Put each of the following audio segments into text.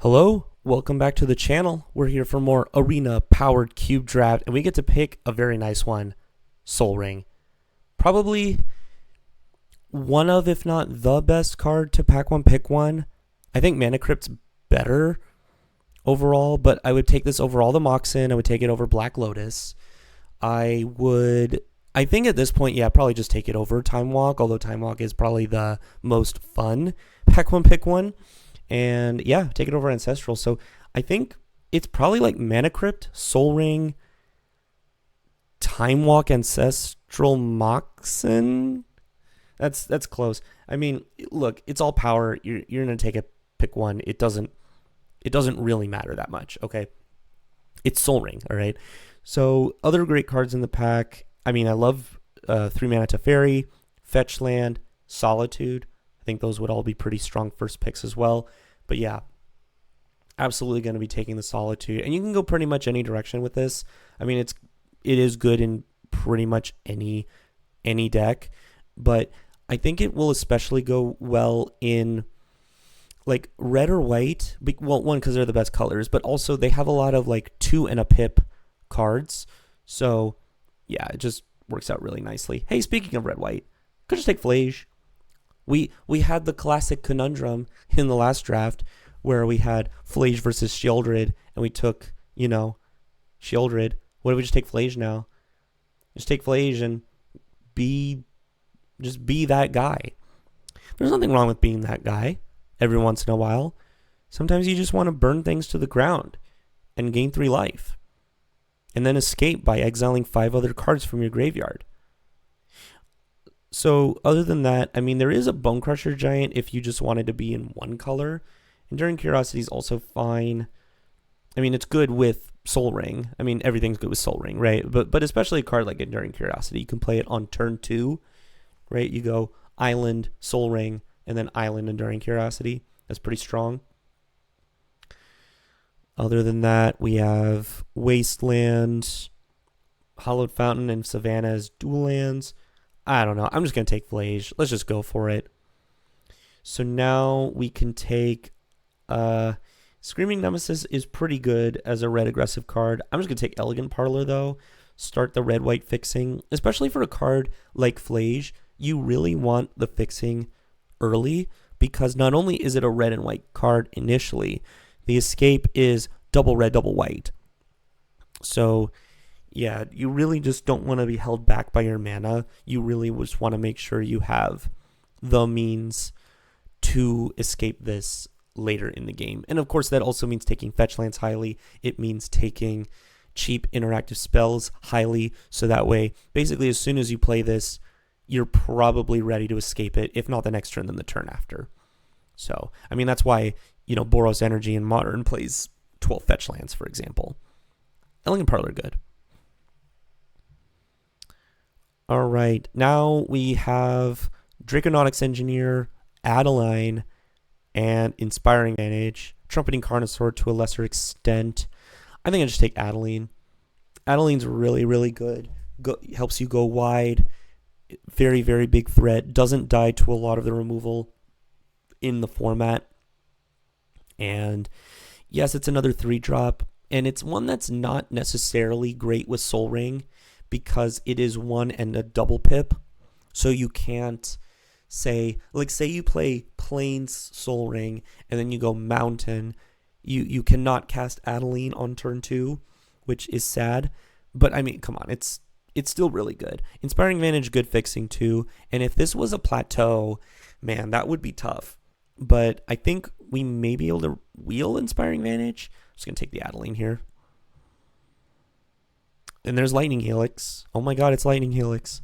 Hello, welcome back to the channel. We're here for more arena powered cube draft, and we get to pick a very nice one, Sol Ring. Probably one of, if not the best card to pack one, pick one. I think Mana Crypt's better overall, but I would take this over all the Moxen. I would take it over Black Lotus. I think at this point, yeah, probably just take it over Time Walk, although Time Walk is probably the most fun pack one, pick one. And yeah, take it over Ancestral. So I think it's probably like Mana Crypt, Sol Ring, Time Walk, Ancestral, Moxen. That's close. I mean, look, it's all power. You're gonna pick one. It doesn't really matter that much. Okay, it's Sol Ring. All right. So other great cards in the pack. I mean, I love 3-mana Teferi, Fetch Land, Solitude. I think those would all be pretty strong first picks as well. But yeah, absolutely going to be taking the Solitude. And you can go pretty much any direction with this. I mean, it is good in pretty much any deck. But I think it will especially go well in like red or white. Well, one, because they're the best colors. But also they have a lot of like 2 and a pip cards. So yeah, it just works out really nicely. Hey, speaking of red-white, could just take Flage. We had the classic conundrum in the last draft where we had Flage versus Sheoldred, and we took, Sheoldred. What if we just take Flage now? Just take Flage and be that guy. There's nothing wrong with being that guy every once in a while. Sometimes you just want to burn things to the ground and gain 3 life. And then escape by exiling 5 other cards from your graveyard. So other than that, I mean, there is a Bonecrusher Giant if you just wanted to be in one color. Enduring Curiosity is also fine. I mean, it's good with Sol Ring. I mean, everything's good with Sol Ring, right? But especially a card like Enduring Curiosity. You can play it on turn 2, right? You go Island, Sol Ring, and then Island, Enduring Curiosity. That's pretty strong. Other than that, we have Wasteland, Hallowed Fountain, and Savannah as dual lands. I don't know. I'm just going to take Flage. Let's just go for it. So now we can take... Screaming Nemesis is pretty good as a red aggressive card. I'm just going to take Elegant Parlor, though. Start the red-white fixing. Especially for a card like Flage, you really want the fixing early, because not only is it a red and white card initially, the escape is double red, double white. So, yeah, you really just don't want to be held back by your mana. You really just want to make sure you have the means to escape this later in the game. And of course, that also means taking fetch lands highly. It means taking cheap interactive spells highly. So that way, basically, as soon as you play this, you're probably ready to escape it. If not the next turn, then the turn after. So, I mean, that's why, Boros Energy in Modern plays 12 fetch lands, for example. Elegant Parlor, good. All right, now we have Draconautics Engineer, Adeline, and Inspiring Advantage. Trumpeting Carnosaur to a lesser extent. I think I just take Adeline. Adeline's really, really good. Helps you go wide. Very, very big threat. Doesn't die to a lot of the removal in the format. And yes, it's another 3-drop. And it's one that's not necessarily great with Sol Ring, because it is 1 and a double pip. So you can't say you play Plains Sol Ring and then you go Mountain. You cannot cast Adeline on turn 2, which is sad. But I mean, come on, it's still really good. Inspiring Advantage, good fixing too. And if this was a plateau, man, that would be tough. But I think we may be able to wheel Inspiring Advantage. I'm just going to take the Adeline here. And there's Lightning Helix. Oh my god, it's Lightning Helix.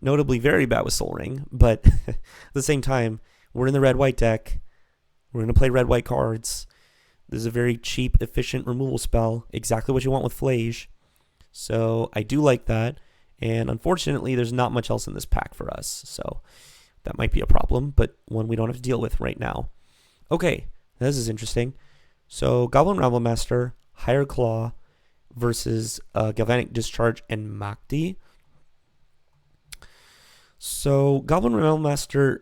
Notably very bad with Sol Ring, but at the same time, we're in the red-white deck. We're going to play red-white cards. This is a very cheap, efficient removal spell. Exactly what you want with Flage. So I do like that. And unfortunately, there's not much else in this pack for us. So that might be a problem, but one we don't have to deal with right now. Okay, this is interesting. So Goblin Rabblemaster, Higher Claw versus Galvanic Discharge and Makti. So Goblin Rabblemaster,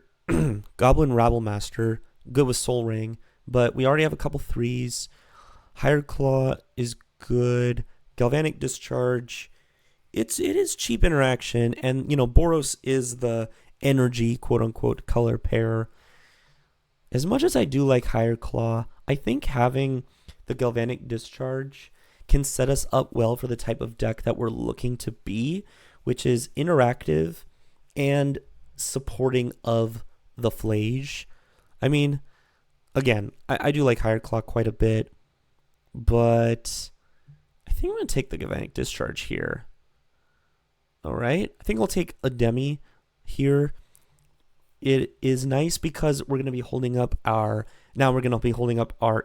good with Sol Ring. but we already have a couple threes. Higher Claw is good. Galvanic Discharge, it is cheap interaction, and Boros is the energy quote unquote color pair. As much as I do like Higher Claw, I think having the Galvanic Discharge can set us up well for the type of deck that we're looking to be, which is interactive and supporting of the Flage. I mean, again, I do like Higher Claw quite a bit, but I think I'm going to take the Galvanic Discharge here. All right. I think I'll take a Demi here. It is nice because we're going to be holding up our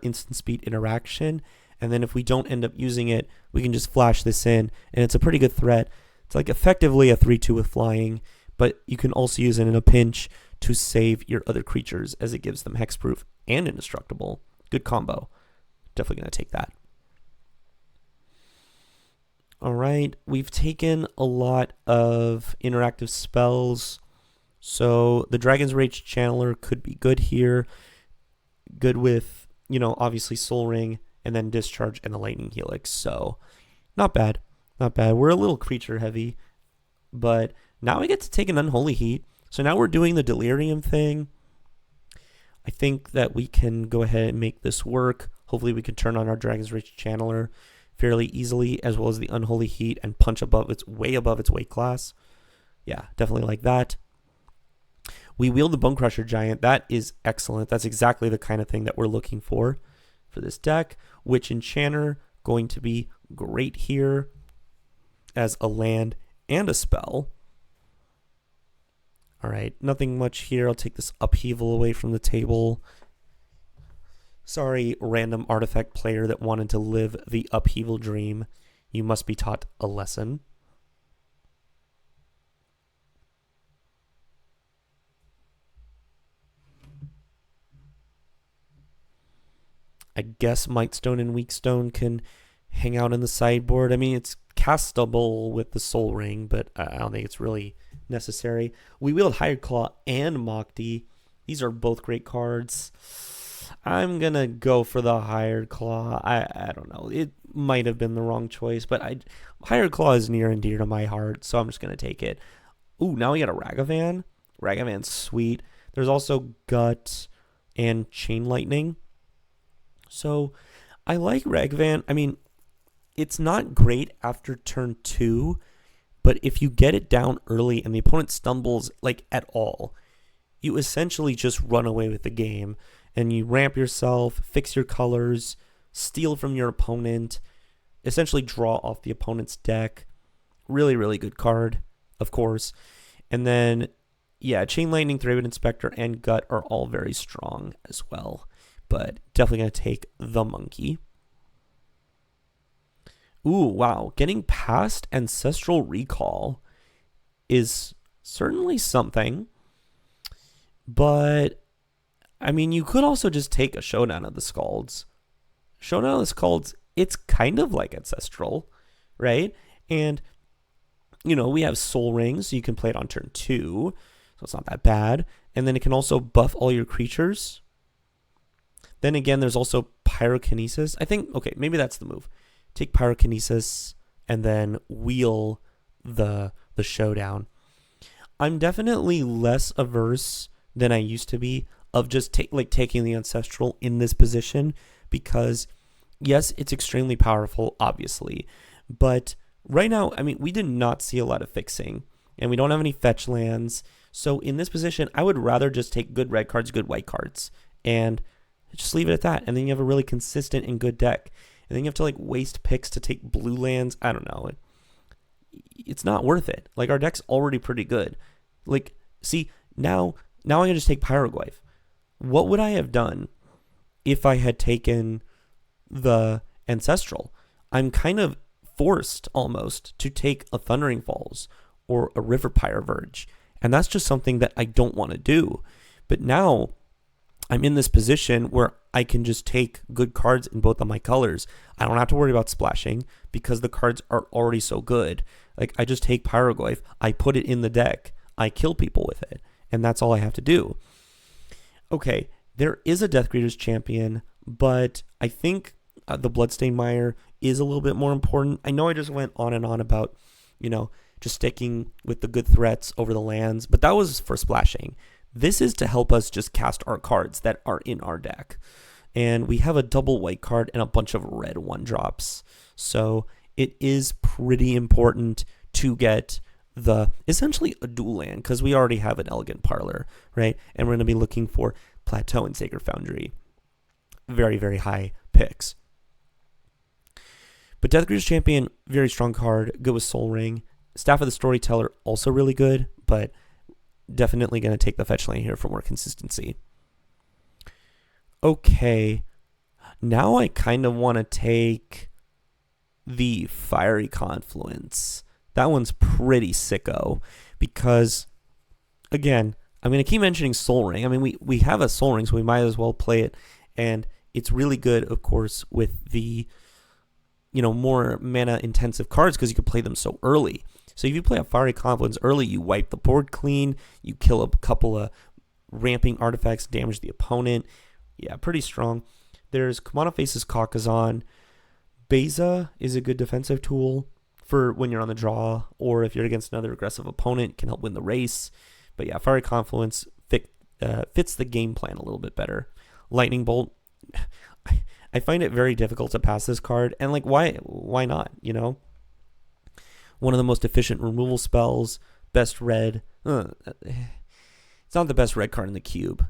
instant speed interaction. And then if we don't end up using it, we can just flash this in. And it's a pretty good threat. It's like effectively a 3-2 with flying, but you can also use it in a pinch to save your other creatures as it gives them hexproof and indestructible. Good combo. Definitely going to take that. All right, we've taken a lot of interactive spells. So the Dragon's Rage Channeler could be good here. Good with, obviously Soul Ring and then Discharge and the Lightning Helix. So not bad. Not bad. We're a little creature heavy, but now we get to take an Unholy Heat. So now we're doing the Delirium thing. I think that we can go ahead and make this work. Hopefully we can turn on our Dragon's Rage Channeler fairly easily, as well as the Unholy Heat, and punch way above its weight class. Yeah, definitely like that. We wield the Bone Crusher Giant. That is excellent. That's exactly the kind of thing that we're looking for this deck. Witch Enchanter, going to be great here as a land and a spell. All right, nothing much here. I'll take this Upheaval away from the table. Sorry, random artifact player that wanted to live the Upheaval dream. You must be taught a lesson. I guess Mightstone and Weakstone can hang out in the sideboard. I mean, it's castable with the Soul Ring, but I don't think it's really necessary. We wield Higher Claw and Mokti. These are both great cards. I'm going to go for the Higher Claw. I don't know. It might have been the wrong choice, but Higher Claw is near and dear to my heart, so I'm just going to take it. Ooh, now we got a Ragavan. Ragavan's sweet. There's also Gut and Chain Lightning. So I like Ragavan. I mean, it's not great after turn 2, but if you get it down early and the opponent stumbles at all, you essentially just run away with the game. And you ramp yourself, fix your colors, steal from your opponent, essentially draw off the opponent's deck. Really, really good card, of course. And then, yeah, Chain Lightning, Thraben Inspector, and Gut are all very strong as well. But definitely going to take the Monkey. Ooh, wow. Getting past Ancestral Recall is certainly something. But I mean, you could also just take a Showdown of the Scalds. Showdown of the Scalds, it's kind of like Ancestral, right? And, we have Soul Rings, so you can play it on turn 2, so it's not that bad. And then it can also buff all your creatures. Then again, there's also Pyrokinesis. I think, okay, maybe that's the move. Take Pyrokinesis and then wheel the Showdown. I'm definitely less averse than I used to be of just taking the Ancestral in this position, because yes, it's extremely powerful, obviously, but right now, I mean, we did not see a lot of fixing, and we don't have any fetch lands. So in this position, I would rather just take good red cards, good white cards, and just leave it at that. And then you have a really consistent and good deck. And then you have to waste picks to take blue lands. I don't know. It's not worth it. Our deck's already pretty good. See, now I can just take Pyroglyph. What would I have done if I had taken the Ancestral? I'm kind of forced almost to take a Thundering Falls or a River Pyroverge, and that's just something that I don't want to do. But now I'm in this position where I can just take good cards in both of my colors. I don't have to worry about splashing because the cards are already so good. I just take Pyroglyph, I put it in the deck, I kill people with it, and that's all I have to do. Okay, There is a Death Greeter's champion, but I think the Bloodstained Mire is a little bit more important. I know I just went on and on about, just sticking with the good threats over the lands, but that was for splashing. This is to help us just cast our cards that are in our deck. And we have a double white card and a bunch of red 1-drops. So it is pretty important to get essentially a dual land, because we already have an Elegant Parlor, right? And we're going to be looking for Plateau and Sacred Foundry. Very, very high picks. But Death Greeter's Champion, very strong card. Good with Soul Ring. Staff of the Storyteller, also really good, but definitely going to take the fetch lane here for more consistency. Okay, now I kind of want to take the Fiery Confluence. That one's pretty sicko, because, again, I'm going to keep mentioning Soul Ring. I mean, we have a Soul Ring, so we might as well play it, and it's really good, of course, with the more mana-intensive cards, because you can play them so early. So if you play a Fiery Confluence early, you wipe the board clean, you kill a couple of ramping artifacts, damage the opponent. Yeah, pretty strong. There's Kumano Faces Kakazan. Beza is a good defensive tool for when you're on the draw, or if you're against another aggressive opponent, can help win the race. But yeah, Fiery Confluence fits the game plan a little bit better. Lightning Bolt, I find it very difficult to pass this card, and why not, One of the most efficient removal spells, best red. It's not the best red card in the cube.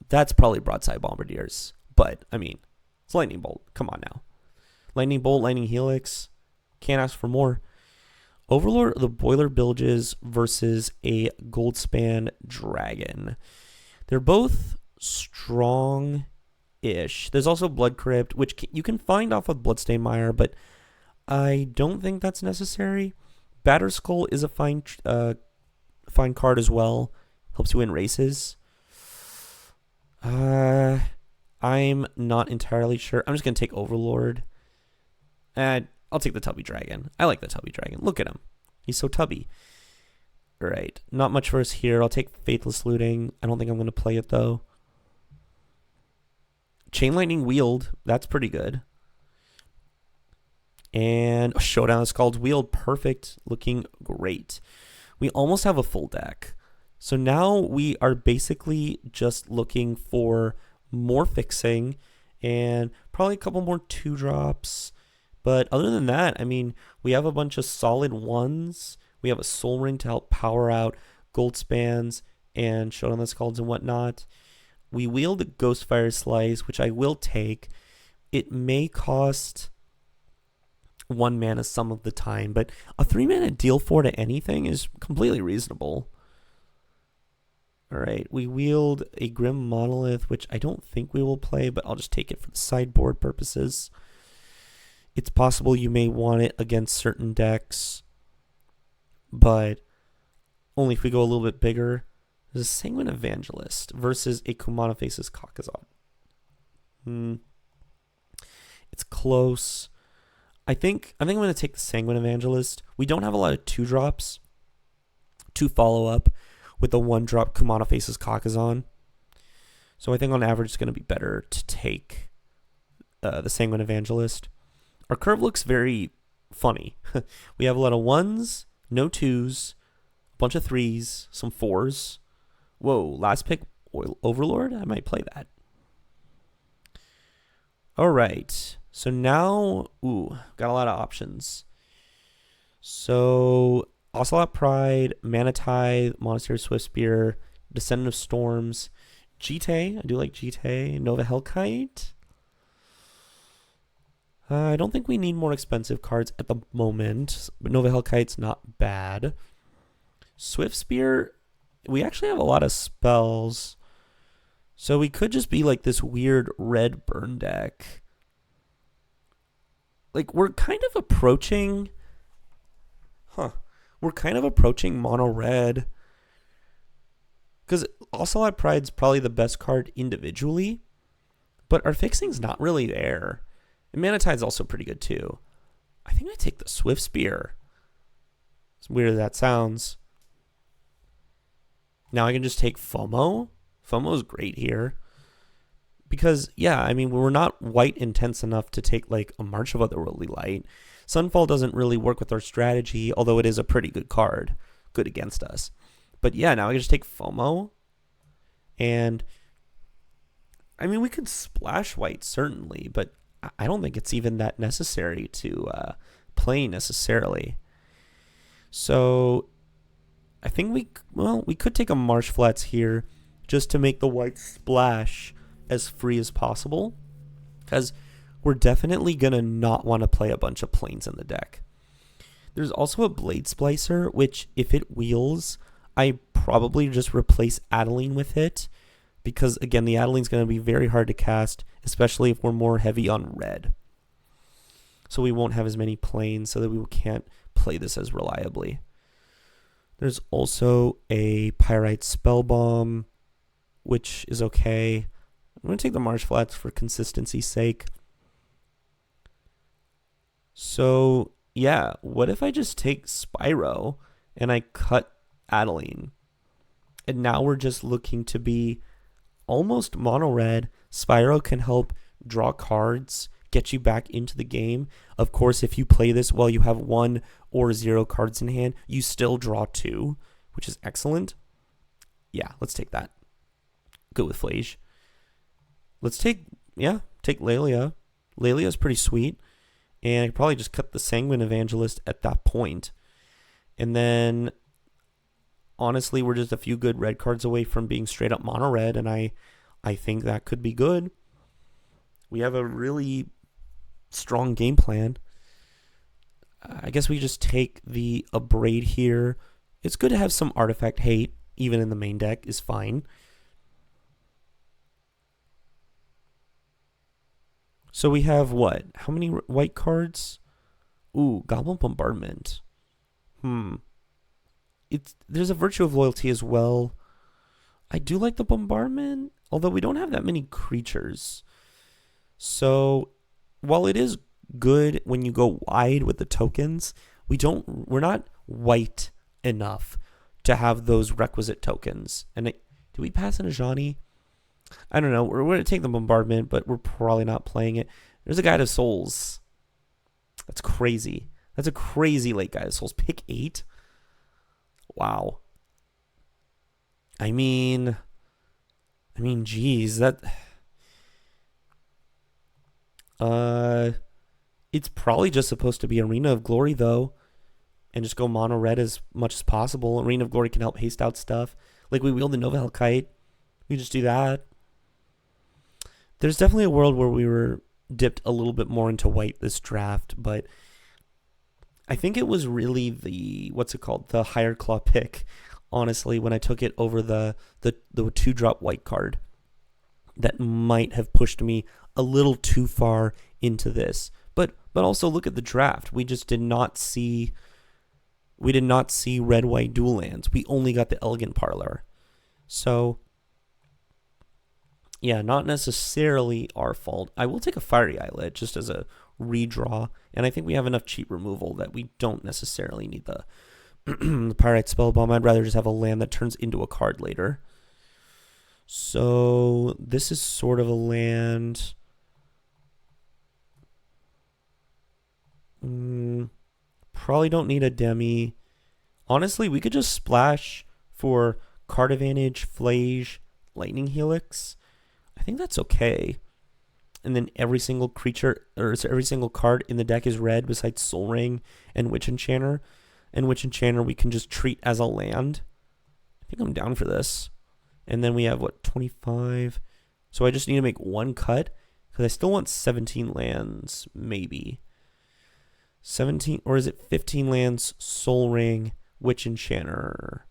That's probably Broadside Bombardiers, but, I mean, it's Lightning Bolt. Come on now. Lightning Bolt, Lightning Helix, can't ask for more. Overlord of the Boiler Bilges versus a Goldspan Dragon. They're both strong-ish. There's also Blood Crypt, which you can find off of Bloodstained Mire, but I don't think that's necessary. Batterskull is a fine card as well. Helps you win races. I'm not entirely sure. I'm just going to take Overlord. And I'll take the Tubby Dragon. I like the Tubby Dragon. Look at him. He's so tubby. All right. Not much for us here. I'll take Faithless Looting. I don't think I'm going to play it, though. Chain Lightning Wield. That's pretty good. And Showdown of Scald's Wield. Perfect. Looking great. We almost have a full deck. So now we are basically just looking for more fixing and probably a couple more 2-drops. But other than that, I mean, we have a bunch of solid 1s. We have a Soul Ring to help power out Goldspans and Showdown of Scalds and whatnot. We wield a Ghostfire Slice, which I will take. It may cost 1 mana some of the time, but a 3-mana deal 4 to anything is completely reasonable. All right, we wield a Grim Monolith, which I don't think we will play, but I'll just take it for the sideboard purposes. It's possible you may want it against certain decks, but only if we go a little bit bigger. There's a Sanguine Evangelist versus a Kumano Faces Kakazan. It's close. I think I'm going to take the Sanguine Evangelist. We don't have a lot of 2-drops to follow up with the 1-drop Kumano Faces Kakazan. So I think on average it's going to be better to take the Sanguine Evangelist. Our curve looks very funny. We have a lot of 1s, no 2s, a bunch of 3s, some 4s. Whoa, last pick, Overlord? I might play that. All right. So now, got a lot of options. So Ocelot Pride, Mana Tithe, Monastery Swiftspear, Descendant of Storms, Jitte. I do like Jitte. Nova Hellkite. I don't think we need more expensive cards at the moment, but Nova Hellkite's not bad. Swiftspear, we actually have a lot of spells, so we could just be like this weird red burn deck. Like, we're kind of approaching mono red, because Ocelot Pride's probably the best card individually, but our fixing's not really there. And Mana Tide's also pretty good too. I think I take the Swiftspear. As weird as that sounds. Now I can just take FOMO. FOMO's great here. Because, yeah, I mean, we're not white intense enough to take like a March of Otherworldly Light. Sunfall doesn't really work with our strategy, although it is a pretty good card. Good against us. But yeah, now I can just take FOMO. And, I mean, we could splash white, certainly, but I don't think it's even that necessary to play necessarily. So, I think we could take a Marsh Flats here just to make the white splash as free as possible, because we're definitely going to not want to play a bunch of planes in the deck. There's also a Blade Splicer, which if it wheels, I probably just replace Adeline with it, because again, the Adeline's going to be very hard to cast, especially if we're more heavy on red. So we won't have as many planes, so that we can't play this as reliably. There's also a Pyrite Spellbomb, which is okay. I'm going to take the Marsh Flats for consistency's sake. So, yeah, what if I just take Spyro and I cut Adeline? And now we're just looking to be almost mono-red. Spyro can help draw cards, get you back into the game. Of course, if you play this while you have 1 or 0 cards in hand, you still draw 2, which is excellent. Yeah, let's take that. Go with Flage. Let's take Lelia. Lelia's pretty sweet. And I could probably just cut the Sanguine Evangelist at that point. And then, honestly, we're just a few good red cards away from being straight up mono red, and I think that could be good. We have a really strong game plan. I guess we just take the Abrade here. It's good to have some artifact hate, even in the main deck, is fine. So we have what? How many white cards? Ooh, Goblin Bombardment. There's a Virtue of Loyalty as well. I do like the Bombardment, although we don't have that many creatures. So while it is good when you go wide with the tokens, we're not white enough to have those requisite tokens. And do we pass in a Ajani? I don't know. We're going to take the Bombardment, but we're probably not playing it. There's a Guide of Souls. That's crazy. That's a crazy late Guide of Souls. Pick 8? Wow. I mean, geez, that... It's probably just supposed to be Arena of Glory, though, and just go mono red as much as possible. Arena of Glory can help haste out stuff. Like, we wield the Nova Hellkite. We just do that. There's definitely a world where we were dipped a little bit more into white this draft, but I think it was really the Higher Claw pick, honestly, when I took it over the 2-drop white card, that might have pushed me a little too far into this. But also look at the draft. We just did not see red-white dual lands. We only got the Elegant Parlor. So, yeah, not necessarily our fault. I will take a Fiery Islet just as a redraw, and I think we have enough cheap removal that we don't necessarily need the the Pyrite Spellbomb. I'd rather just have a land that turns into a card later. So this is sort of a land. Probably don't need a Demi. Honestly, we could just splash for card advantage, Flage, Lightning Helix. I think that's okay. And then every single creature, or every single card in the deck is red besides Soul Ring and Witch Enchanter. And Witch Enchanter we can just treat as a land. I think I'm down for this. And then we have, 25? So I just need to make one cut, because I still want 17 lands, maybe. 17, or is it 15 lands, Soul Ring, Witch Enchanter?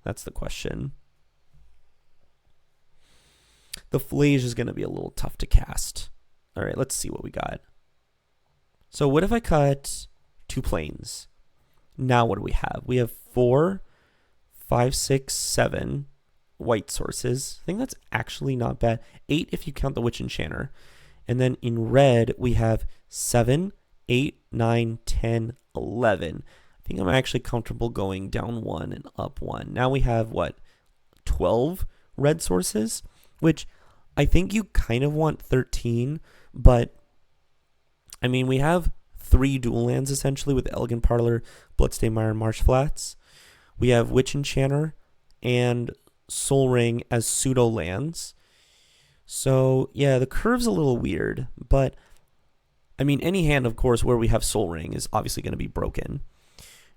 That's the question. The Flage is going to be a little tough to cast. All right, let's see what we got. So what if I cut 2 planes? Now what do we have? We have 4, 5, 6, 7 white sources. I think that's actually not bad. 8 if you count the Witch Enchanter. And then in red, we have 7, 8, 9, 10, 11. I think I'm actually comfortable going down 1 and up 1. Now we have, 12 red sources, which I think you kind of want 13, but I mean, we have 3 dual lands essentially with Elegant Parlor, Bloodstained Mire, and Marsh Flats. We have Witch Enchanter and Sol Ring as pseudo lands. So, yeah, the curve's a little weird, but I mean, any hand, of course, where we have Sol Ring is obviously going to be broken.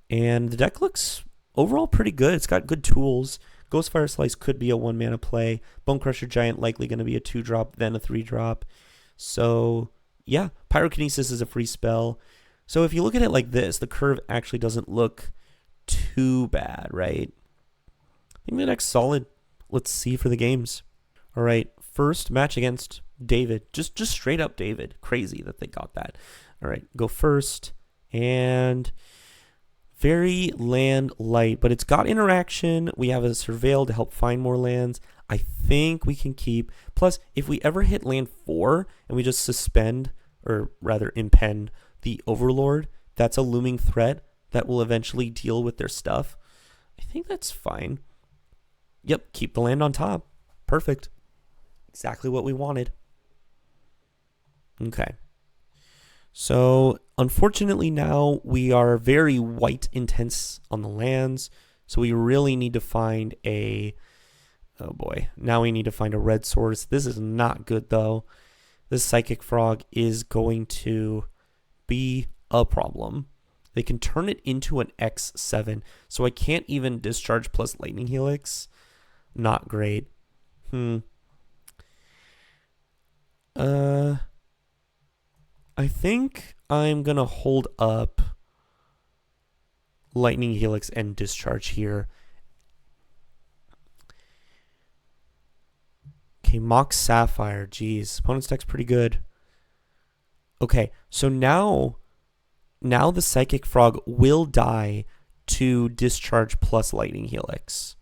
And the deck looks overall pretty good. It's got good tools. Ghostfire Slice could be a 1-mana play. Bonecrusher Giant likely going to be a 2-drop, then a 3-drop. So, yeah, Pyrokinesis is a free spell. So if you look at it like this, the curve actually doesn't look too bad, right? I think the deck's solid. Let's see for the games. All right, first match against David. Just straight up David. Crazy that they got that. All right, go first. And very land light, but it's got interaction. We have a Surveil to help find more lands. I think we can keep. Plus, if we ever hit land 4 and we just suspend, or rather impend, the Overlord, that's a looming threat that will eventually deal with their stuff. I think that's fine. Yep, keep the land on top. Perfect. Exactly what we wanted. Okay. So, unfortunately now we are very white intense on the lands. So we really need to find a... Oh boy. Now we need to find a red source. This is not good though. This Psychic Frog is going to be a problem. They can turn it into an X7. So I can't even discharge plus Lightning Helix. Not great. I think I'm going to hold up Lightning Helix and Discharge here. Okay, Mox Sapphire. Jeez, opponent's deck's pretty good. Okay, so now the Psychic Frog will die to Discharge plus Lightning Helix.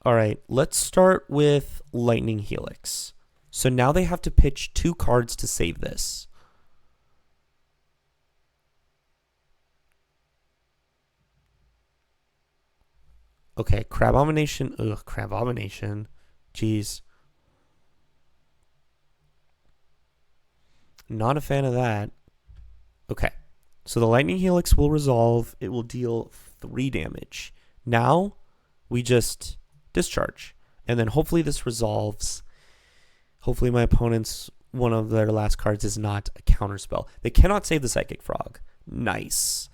All right, let's start with Lightning Helix. So now they have to pitch 2 cards to save this. Okay, Crabomination. Ugh, Crabomination. Jeez. Not a fan of that. Okay, so the Lightning Helix will resolve. It will deal 3 damage. Now, we just discharge. And then hopefully this resolves. Hopefully my opponent's one of their last cards is not a counterspell. They cannot save the Psychic Frog. Nice.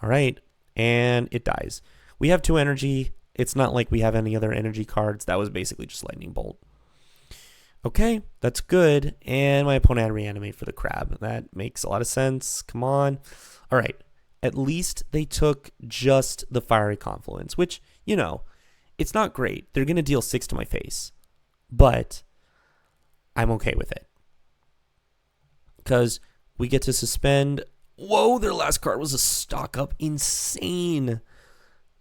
All right. And it dies. We have 2 energy. It's not like we have any other energy cards. That was basically just Lightning Bolt. Okay, that's good. And my opponent had Reanimate for the crab. That makes a lot of sense. Come on. All right. At least they took just the Fiery Confluence, which, you know, it's not great. They're going to deal 6 to my face. But I'm okay with it. Because we get to suspend. Whoa, their last card was a stock up. Insane.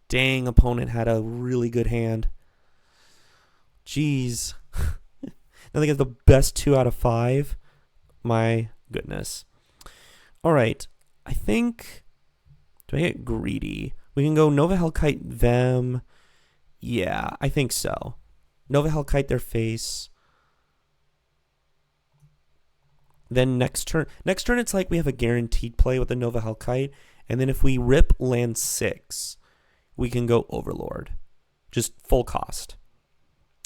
Dang, opponent had a really good hand. Jeez. Now they get the best 2 out of 5. My goodness. All right. I think... Do I get greedy? We can go Nova Hellkite them. Yeah, I think so. Nova Hellkite their face. Then next turn it's like we have a guaranteed play with the Nova Hellkite. And then if we rip land 6, we can go Overlord. Just full cost.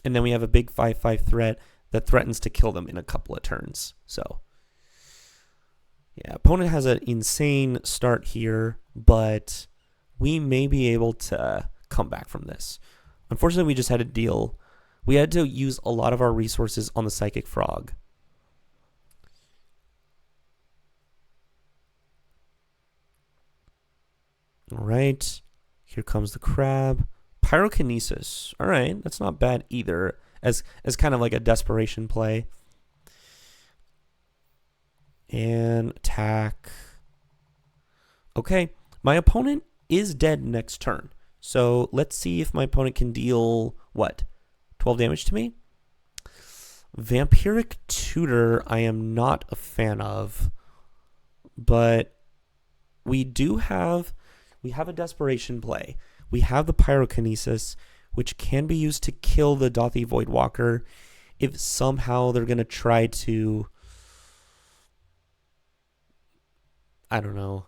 And then we have a big 5/5 threat that threatens to kill them in a couple of turns. So, yeah, opponent has an insane start here, but we may be able to come back from this. Unfortunately, we just had to deal. We had to use a lot of our resources on the Psychic Frog. All right, here comes the crab. Pyrokinesis. All right, that's not bad either, as kind of like a desperation play. And attack. Okay, my opponent is dead next turn. So let's see if my opponent can deal, what, 12 damage to me? Vampiric Tutor I am not a fan of, but we have a desperation play. We have the Pyrokinesis, which can be used to kill the Dothy Voidwalker if somehow they're going to try to, I don't know,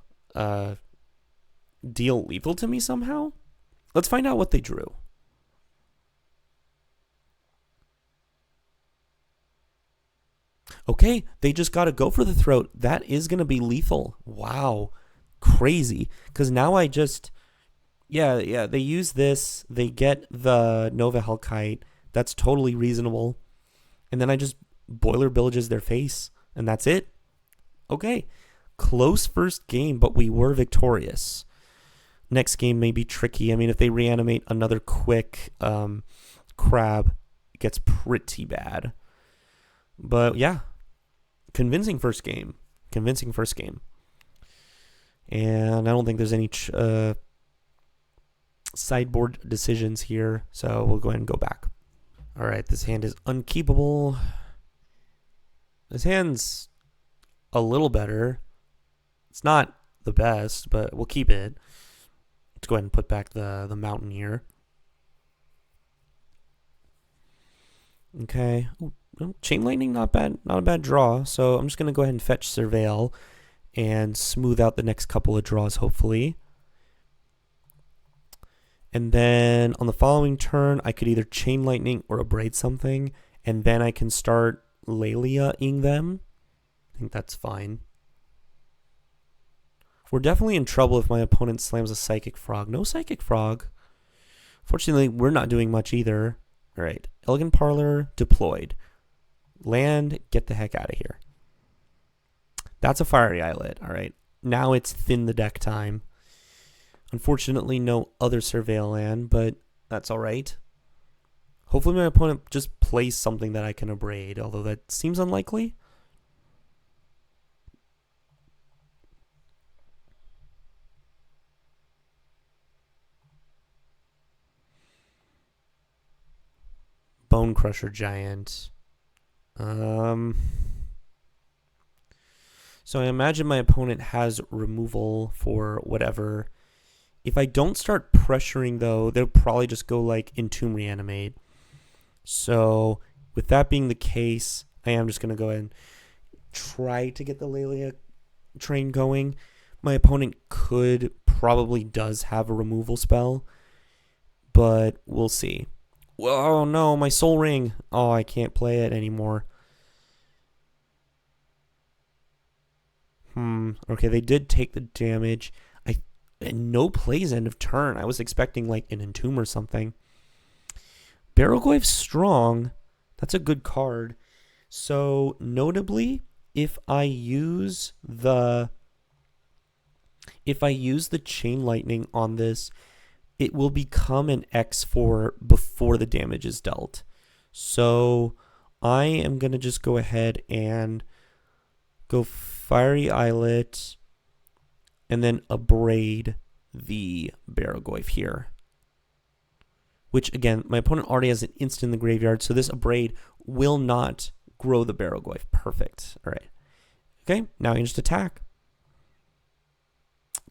deal lethal to me somehow. Let's find out what they drew. Okay, they just got to go for the throat. That is going to be lethal. Wow. Crazy. Because now I just... Yeah, they use this. They get the Nova Hellkite. That's totally reasonable. And then I just Boiler Bilges their face. And that's it. Okay. Close first game, but we were victorious. Next game may be tricky. I mean, if they reanimate another quick crab, it gets pretty bad. But yeah, convincing first game. And I don't think there's any sideboard decisions here, so we'll go ahead and go back. All right, this hand is unkeepable. This hand's a little better. It's not the best, but we'll keep it. Let's go ahead and put back the Mountaineer. Okay. Ooh, Chain Lightning, not bad, not a bad draw. So I'm just gonna go ahead and fetch Surveil and smooth out the next couple of draws, hopefully. And then on the following turn, I could either Chain Lightning or Abrade something, and then I can start Lelia-ing them. I think that's fine. We're definitely in trouble if my opponent slams a Psychic Frog. No Psychic Frog. Fortunately, we're not doing much either. All right, Elegant Parlor deployed. Land, get the heck out of here. That's a Fiery Islet. All right, now it's thin the deck time. Unfortunately, no other Surveil land, but that's all right. Hopefully my opponent just plays something that I can Abrade, although that seems unlikely. Bone Crusher Giant. So I imagine my opponent has removal for whatever. If I don't start pressuring, though, they'll probably just go like Entomb Reanimate. So with that being the case, I am just going to go ahead and try to get the Lelia train going. My opponent probably does have a removal spell, but we'll see. Oh no, my Soul Ring. Oh, I can't play it anymore. Okay, they did take the damage. And no plays end of turn. I was expecting like an Entomb or something. Barrogoyf's strong. That's a good card. So notably, if I use the Chain Lightning on this, it will become an X4 before the damage is dealt. So I am going to just go ahead and go Fiery Islet and then Abrade the Barrogoyf here. Which, again, my opponent already has an instant in the graveyard, so this Abrade will not grow the Barrogoyf. Perfect. All right. Okay, now I can just attack.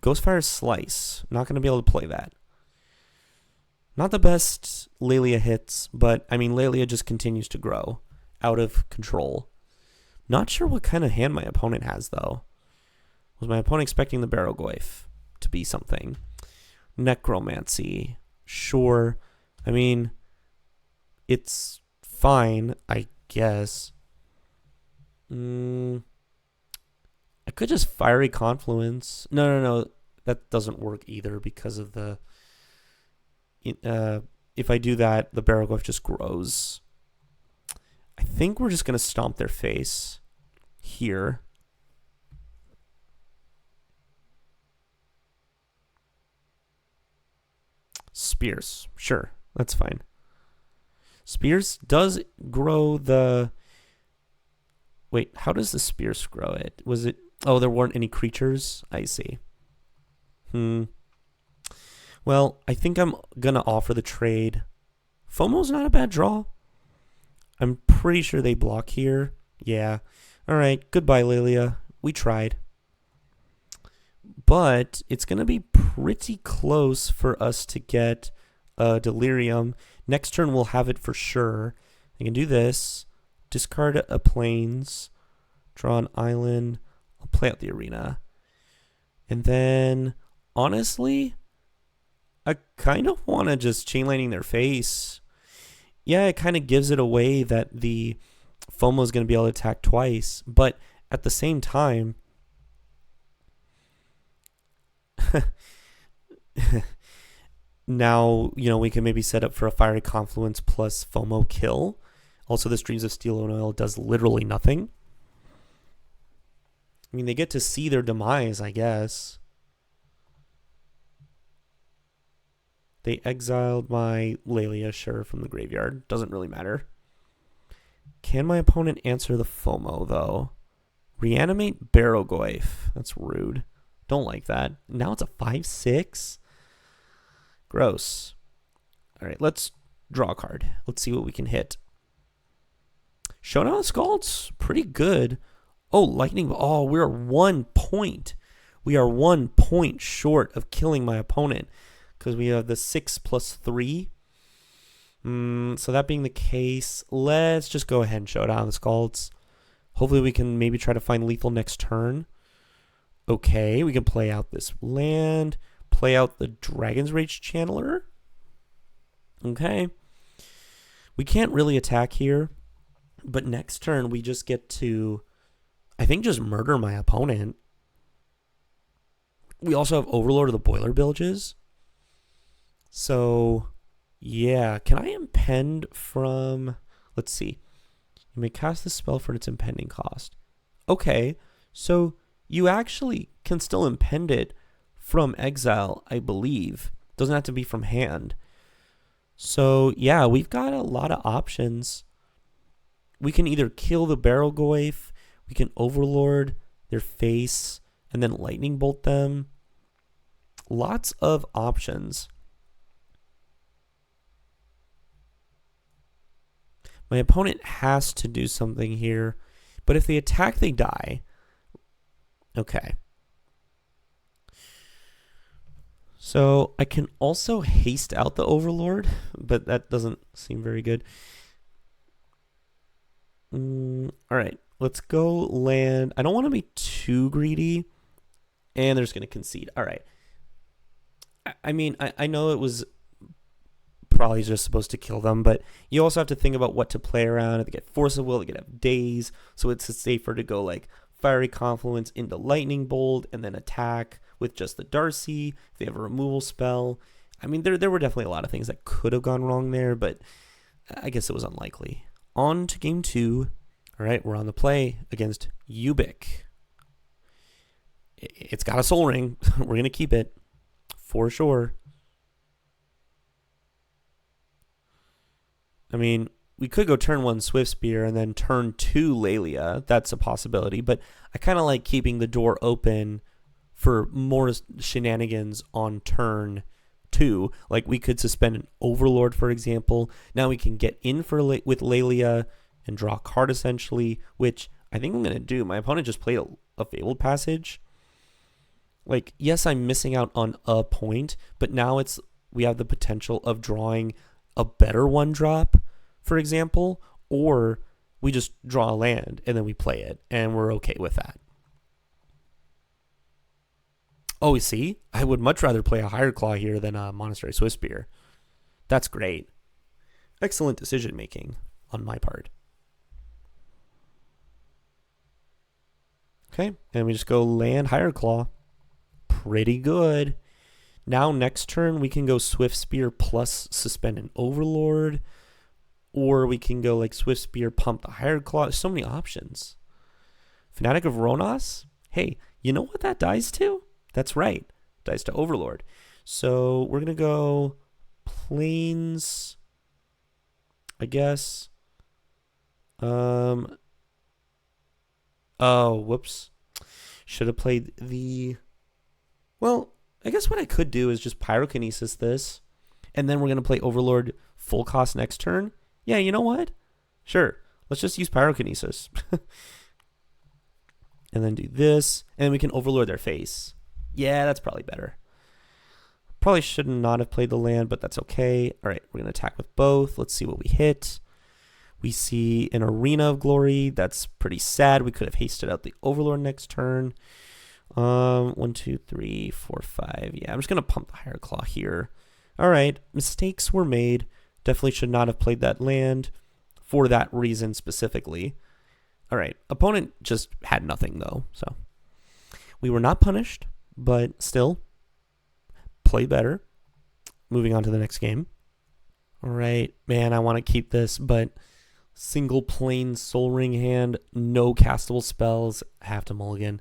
Ghostfire Slice. Not going to be able to play that. Not the best Lelia hits, but, I mean, Lelia just continues to grow out of control. Not sure what kind of hand my opponent has, though. Was my opponent expecting the Barrogoyf to be something? Necromancy. Sure. I mean, it's fine, I guess. I could just Fiery Confluence. No. That doesn't work either because of the... if I do that, the Barrogoyf just grows. I think we're just going to stomp their face here. Spears. Sure, that's fine. Spears does grow the... Wait, how does the Spears grow it? Was it... Oh, there weren't any creatures? I see. Well, I think I'm going to offer the trade. FOMO's not a bad draw. I'm pretty sure they block here. Yeah. All right, goodbye, Lelia. We tried. but it's going to be pretty close for us to get Delirium. Next turn we'll have it for sure. I can do this, discard a plains, draw an island, I'll play out the arena. And then, honestly, I kind of want to just chain lightning their face. Yeah, it kind of gives it away that the FOMO is going to be able to attack twice, but at the same time, now, we can maybe set up for a Fiery Confluence plus FOMO kill. Also, this Dreams of Steel and Oil does literally nothing. I mean, they get to see their demise, I guess. They exiled my Laelia, sure, from the graveyard. Doesn't really matter. Can my opponent answer the FOMO, though? Reanimate Barrogoyf. That's rude. Don't like that. Now it's a 5/6. Gross. All right, let's draw a card. Let's see what we can hit. Showdown of Scalds, pretty good. Oh, Lightning. Oh, we're 1 point. We are 1 point short of killing my opponent because we have the 6+3. So that being the case, let's just go ahead and Showdown the Scalds. Hopefully we can maybe try to find lethal next turn. Okay, we can play out this land, play out the Dragon's Rage Channeler. Okay. We can't really attack here, but next turn we just get to, I think, just murder my opponent. We also have Overlord of the Boiler Bilges. So, yeah. Can I impend from, let's see. You may cast the spell for its impending cost. Okay, so you actually can still impend it from exile, I believe. Doesn't have to be from hand. So, yeah, we've got a lot of options. We can either kill the Barrogoyf, we can Overlord their face, and then Lightning Bolt them. Lots of options. My opponent has to do something here, but if they attack, they die. Okay. So I can also haste out the Overlord, but that doesn't seem very good. All right, let's go land. I don't want to be too greedy, and they're just going to concede. All right. I mean, I know it was probably just supposed to kill them, but you also have to think about what to play around. If they get Force of Will, they could have Daze, so it's safer to go like Fiery Confluence into Lightning Bolt and then attack with just the Darcy if they have a removal spell. I mean, there were definitely a lot of things that could have gone wrong there, but I guess it was unlikely. On to game 2. All right, we're on the play against Ubik. It's got a Soul Ring. We're going to keep it for sure. I mean, we could go turn 1 Swift Spear and then turn 2 Laelia. That's a possibility, but I kind of like keeping the door open for more shenanigans on turn 2. Like we could suspend an Overlord, for example. Now we can get in with Laelia and draw a card essentially, which I think I'm going to do. My opponent just played a Fabled Passage. Like, yes, I'm missing out on a point, but now we have the potential of drawing a better 1-drop, for example, or we just draw a land and then we play it and we're okay with that. Oh, you see? I would much rather play a Higher Claw here than a Monastery Swift Spear. That's great. Excellent decision making on my part. Okay, and we just go land Higher Claw. Pretty good. Now next turn we can go Swift Spear plus suspend an Overlord, or we can go like Swift Spear, pump the Higher Claw. There's so many options. Fanatic of Ronos. Hey, you know what that dies to? That's right, dies to Overlord. So we're gonna go Plains, I guess. Oh, whoops. Should have played the. Well, I guess what I could do is just Pyrokinesis this, and then we're going to play Overlord full cost next turn. Yeah, you know what? Sure. Let's just use Pyrokinesis. And then do this, and we can Overlord their face. Yeah, that's probably better. Probably should not have played the land, but that's okay. All right, we're going to attack with both. Let's see what we hit. We see an Arena of Glory. That's pretty sad. We could have hasted out the Overlord next turn. 1, 2, 3, 4, 5. Yeah, I'm just going to pump the Higher Claw here. All right, mistakes were made. Definitely should not have played that land for that reason specifically. All right, opponent just had nothing though, so we were not punished, but still play better. Moving on to the next game. All right, man, I want to keep this, but single plain Soul Ring hand, no castable spells, have to mulligan.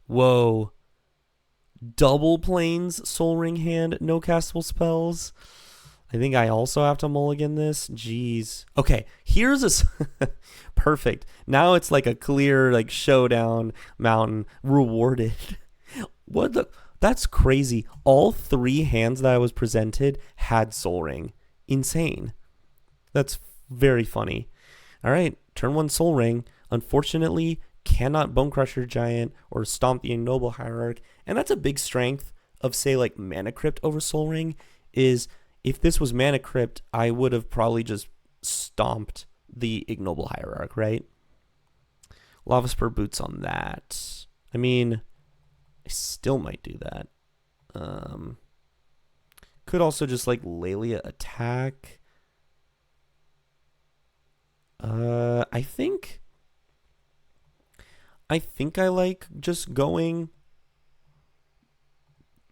Whoa. Double plains Soul Ring hand, no castable spells. I think I also have to mulligan this. Jeez. Okay, here's a perfect. Now it's like a clear like showdown mountain rewarded. What the? That's crazy. All 3 hands that I was presented had Soul Ring. Insane. That's very funny. All right, turn 1 Soul Ring. Unfortunately, cannot Bone Crusher Giant or Stomp the Ignoble Hierarch. And that's a big strength of, say, like Mana Crypt over Soul Ring is if this was Mana Crypt, I would have probably just stomped the Ignoble Hierarch, right? Lava Spur Boots on that. I mean, I still might do that. Could also just like Laelia attack. I think I like just going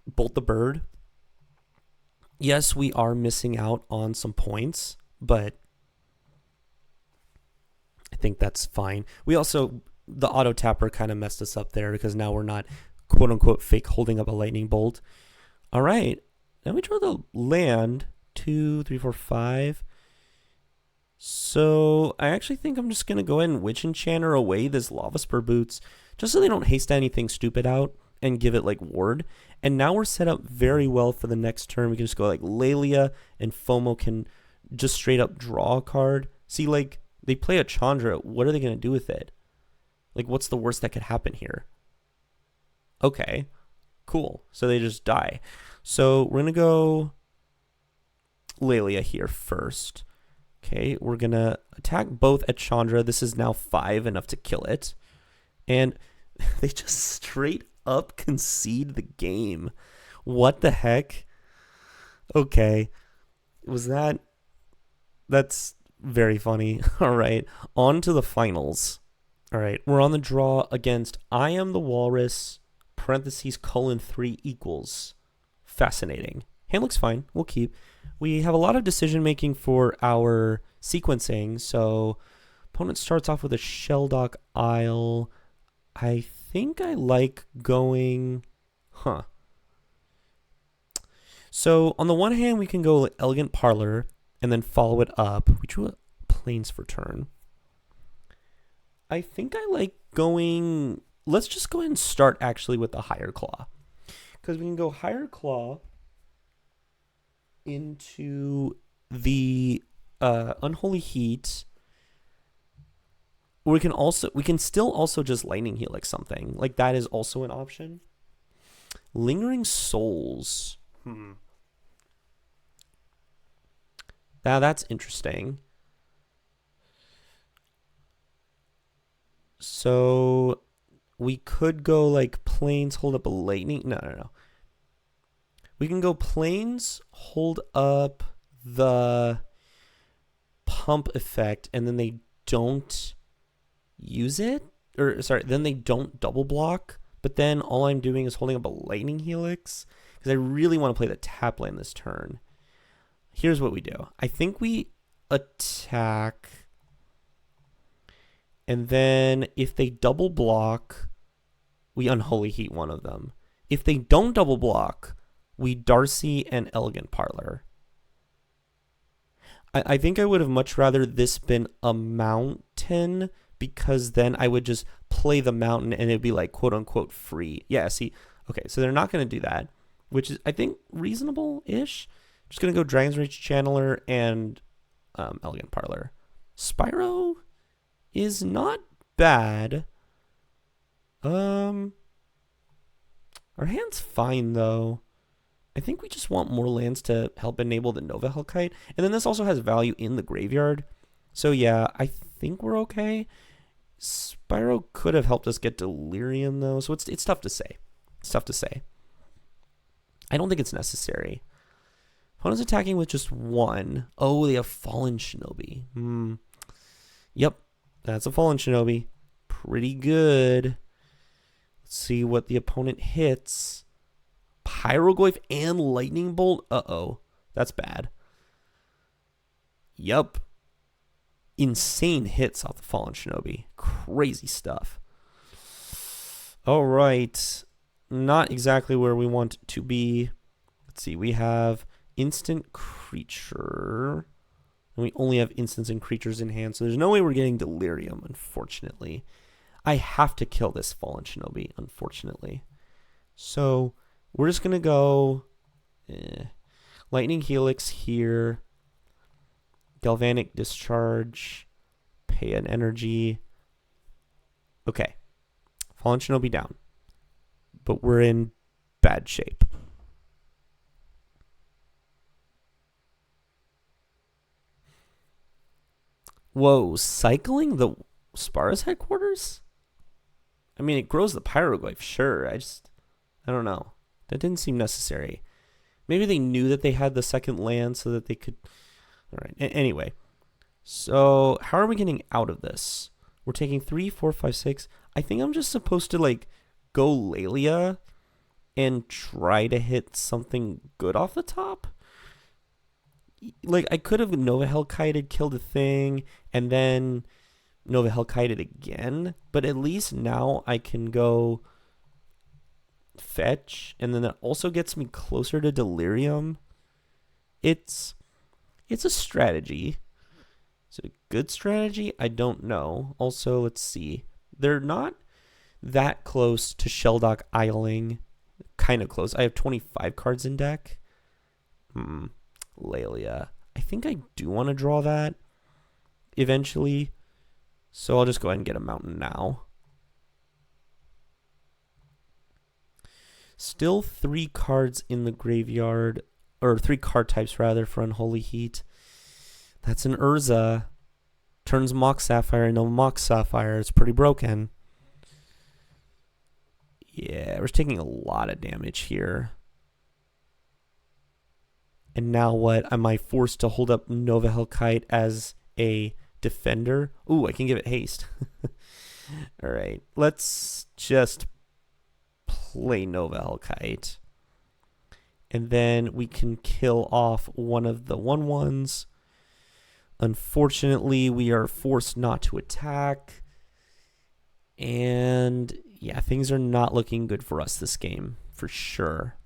Bolt the Bird. Yes, we are missing out on some points, but I think that's fine. We also, the auto tapper kind of messed us up there because now we're not quote unquote fake holding up a lightning bolt. All right, now we draw the land 2, 3, 4, 5. So I actually think I'm just going to go ahead and Witch Enchanter away this Lava Spur Boots just so they don't haste anything stupid out and give it like ward. And now we're set up very well for the next turn. We can just go like Laelia and FOMO can just straight up draw a card. See, like they play a Chandra. What are they going to do with it? Like what's the worst that could happen here? Okay, cool. So they just die. So we're going to go Laelia here first. Okay, we're going to attack both at Chandra. This is now 5, enough to kill it. And they just straight up concede the game. What the heck? Okay. That's very funny. All right, on to the finals. All right, we're on the draw against I Am the Walrus, parentheses, :3 equals. Fascinating. Hand looks fine. We'll keep. We have a lot of decision making for our sequencing. So opponent starts off with a Shelldock Isle. I think I like going, So on the one hand, we can go Elegant Parlor and then follow it up. We drew a Plains for turn. I think I like going, let's just go ahead and start actually with the Higher Claw. Because we can go Higher Claw into the Unholy Heat. Or we can still also just Lightning Helix something. Like that is also an option. Lingering Souls. Now that's interesting. So we could go like Plains, hold up a Lightning. No. We can go Plains, hold up the Pump effect, and then they don't use it, or sorry, then they don't double block, but then all I'm doing is holding up a Lightning Helix because I really want to play the tap land this turn. Here's what we do. I think we attack, and then if they double block, we Unholy Heat one of them. If they don't double block, we Darcy and Elegant Parlor. I think I would have much rather this been a mountain, because then I would just play the mountain and it'd be like quote unquote free. Yeah, see, okay, so they're not going to do that, which is I think reasonable-ish. Just going to go Dragon's Rage Channeler and Elegant Parlor. Spyro is not bad. Our hand's fine, though. I think we just want more lands to help enable the Nova Hellkite. And then this also has value in the graveyard. So yeah, I think we're okay. Spyro could have helped us get Delirium, though. So it's tough to say. It's tough to say. I don't think it's necessary. Opponent's attacking with just one. Oh, they have Fallen Shinobi. Yep, that's a Fallen Shinobi. Pretty good. Let's see what the opponent hits. Pyroglyph and Lightning Bolt? Uh-oh. That's bad. Yup. Insane hits off the Fallen Shinobi. Crazy stuff. All right. Not exactly where we want it to be. Let's see. We have instant creature. And we only have instants and creatures in hand. So there's no way we're getting Delirium, unfortunately. I have to kill this Fallen Shinobi, unfortunately. So we're just going to go Lightning Helix here. Galvanic Discharge. Pay an energy. Okay. Fallen Shinobi down. But we're in bad shape. Whoa, cycling the Spara's headquarters? I mean, it grows the Pyroglyph, sure. I don't know. That didn't seem necessary. Maybe they knew that they had the second land so that they could... All right, anyway. So, how are we getting out of this? We're taking 3, 4, 5, 6. I think I'm just supposed to, like, go Laelia and try to hit something good off the top. Like, I could have Nova Hellkited, killed a thing, and then Nova Hellkited again. But at least now I can go fetch, and then that also gets me closer to Delirium. It's a strategy. Is it a good strategy? I don't know. Also, let's see. They're not that close to Shelldock Isling. Kind of close. I have 25 cards in deck. Laelia. I think I do want to draw that eventually. So I'll just go ahead and get a mountain now. Still 3 cards in the graveyard. Or 3 card types, rather, for Unholy Heat. That's an Urza. Turns Mox Sapphire into Mox Sapphire. It's pretty broken. Yeah, we're taking a lot of damage here. And now what? Am I forced to hold up Nova Hellkite as a defender? Ooh, I can give it haste. All right, let's just play Nova Hellkite. And then we can kill off one of the 1/1s. Unfortunately, we are forced not to attack. And yeah, things are not looking good for us this game, for sure.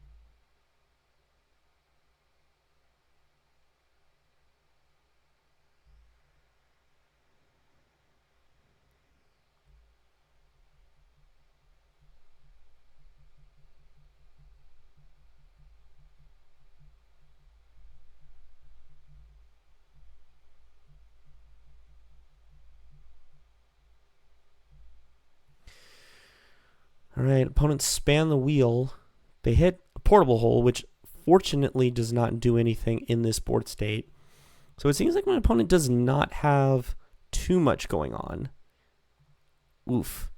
All right, opponents span the wheel. They hit a portable hole, which fortunately does not do anything in this board state. So it seems like my opponent does not have too much going on. Oof.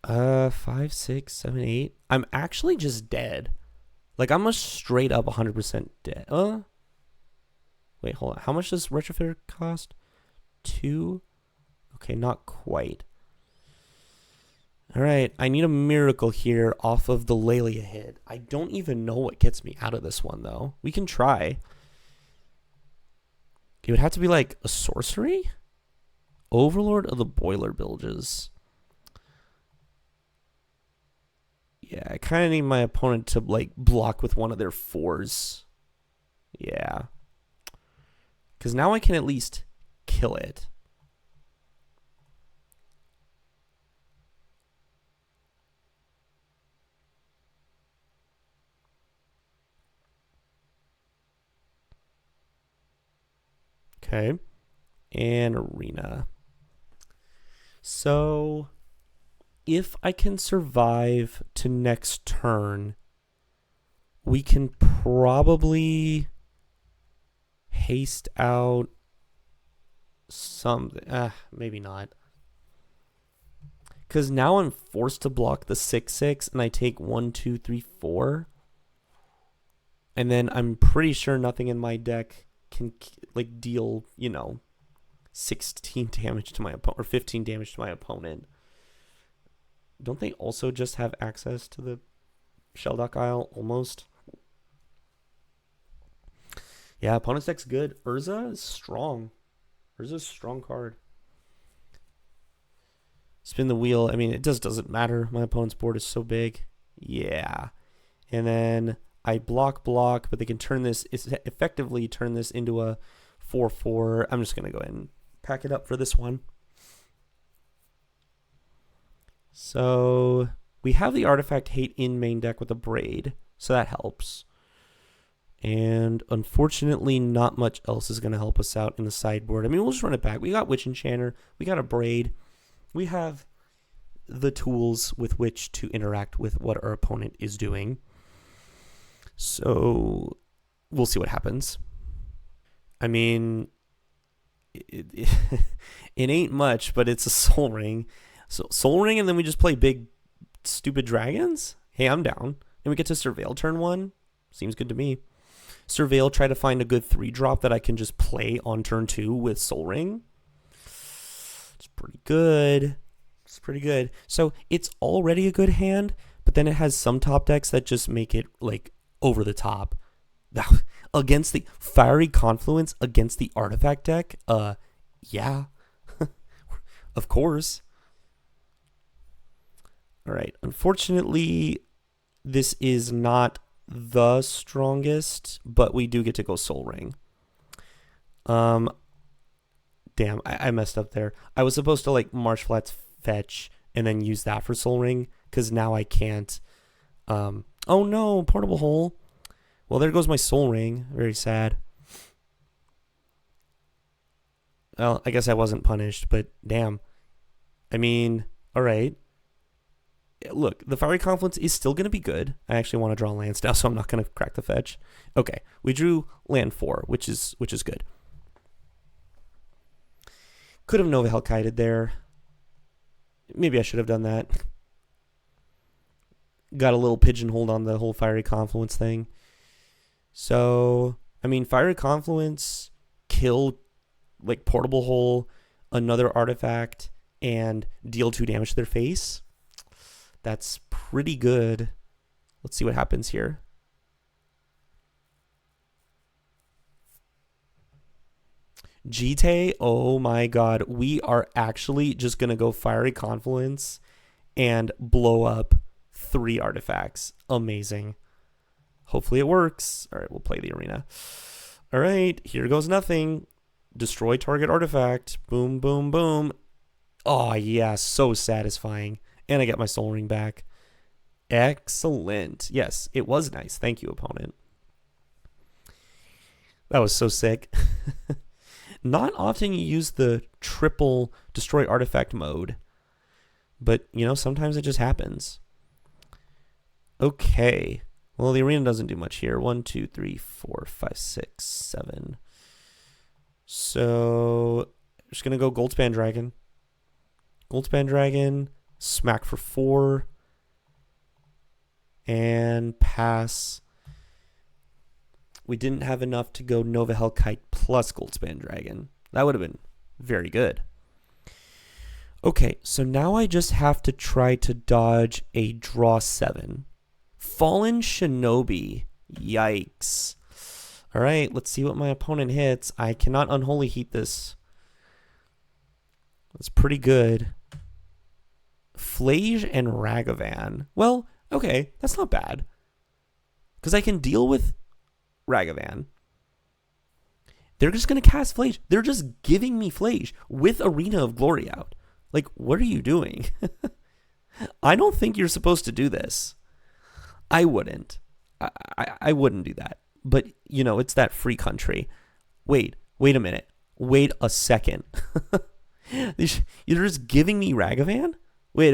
5, 6, 7, 8. I'm actually just dead. Like, I'm a straight up 100% dead. Wait, hold on. How much does Retrofitter cost? 2? Okay, not quite. All right, I need a miracle here off of the Laelia hit. I don't even know what gets me out of this one, though. We can try. It would have to be like a sorcery? Overlord of the Boiler Bilges. Yeah, I kind of need my opponent to like block with one of their 4s. Yeah. Because now I can at least kill it. Okay. And Arena. So if I can survive to next turn, we can probably haste out something. Maybe not. Because now I'm forced to block the 6/6, and I take 1, 2, 3, 4. And then I'm pretty sure nothing in my deck can like deal, 16 damage to my opponent or 15 damage to my opponent. Don't they also just have access to the Sheldock Isle almost? Yeah, opponent's deck's good. Urza is strong. Urza's a strong card. Spin the wheel. I mean, it just doesn't matter. My opponent's board is so big. Yeah. And then I block, but they can effectively turn this into a 4/4. I'm just going to go ahead and pack it up for this one. So we have the Artifact Hate in main deck with a Braid, so that helps. And unfortunately, not much else is going to help us out in the sideboard. I mean, we'll just run it back. We got Witch Enchanter. We got a Braid. We have the tools with which to interact with what our opponent is doing. So we'll see what happens. I mean, it ain't much, but it's a Soul Ring. So Soul Ring, and then we just play big, stupid dragons? Hey, I'm down. And we get to Surveil turn 1. Seems good to me. Surveil, try to find a good 3-drop that I can just play on turn 2 with Soul Ring. It's pretty good. It's pretty good. So it's already a good hand, but then it has some top decks that just make it like over the top. Against the Fiery Confluence against the Artifact deck? Yeah. Of course. All right. Unfortunately, this is not the strongest, but we do get to go Soul Ring. Damn, I messed up there. I was supposed to like Marsh Flats fetch and then use that for Soul Ring, because now I can't. Oh no, Portable Hole. Well, there goes my Soul Ring. Very sad. Well, I guess I wasn't punished, but damn. I mean, all right. Look, the Fiery Confluence is still going to be good. I actually want to draw lands now, so I'm not going to crack the fetch. Okay, we drew land 4, which is good. Could have Nova Hellkited there. Maybe I should have done that. Got a little pigeonholed on the whole Fiery Confluence thing. So, I mean, Fiery Confluence, kill, like, Portable Hole, another artifact, and deal 2 damage to their face. That's pretty good. Let's see what happens here. Jite, oh my god. We are actually just going to go Fiery Confluence and blow up 3 artifacts. Amazing. Hopefully it works. All right, we'll play the arena. All right, here goes nothing. Destroy target artifact. Boom, boom, boom. Oh, yeah, so satisfying. And I get my Soul Ring back. Excellent. Yes, it was nice. Thank you, opponent. That was so sick. Not often you use the triple destroy artifact mode, but, sometimes it just happens. Okay. Well, the arena doesn't do much here. 1, 2, 3, 4, 5, 6, 7. So, I'm just going to go Goldspan Dragon. Goldspan Dragon, smack for 4, and pass. We didn't have enough to go Nova Hellkite plus Goldspan Dragon. That would have been very good. Okay, so now I just have to try to dodge a draw 7. Fallen Shinobi. Yikes. All right, let's see what my opponent hits. I cannot Unholy Heat this. That's pretty good. Flage and Ragavan. Well, okay, that's not bad. Because I can deal with Ragavan. They're just going to cast Flage. They're just giving me Flage with Arena of Glory out. Like, what are you doing? I don't think you're supposed to do this. I wouldn't. I wouldn't do that. But, it's that free country. Wait a minute. Wait a second. You're just giving me Ragavan? Wait.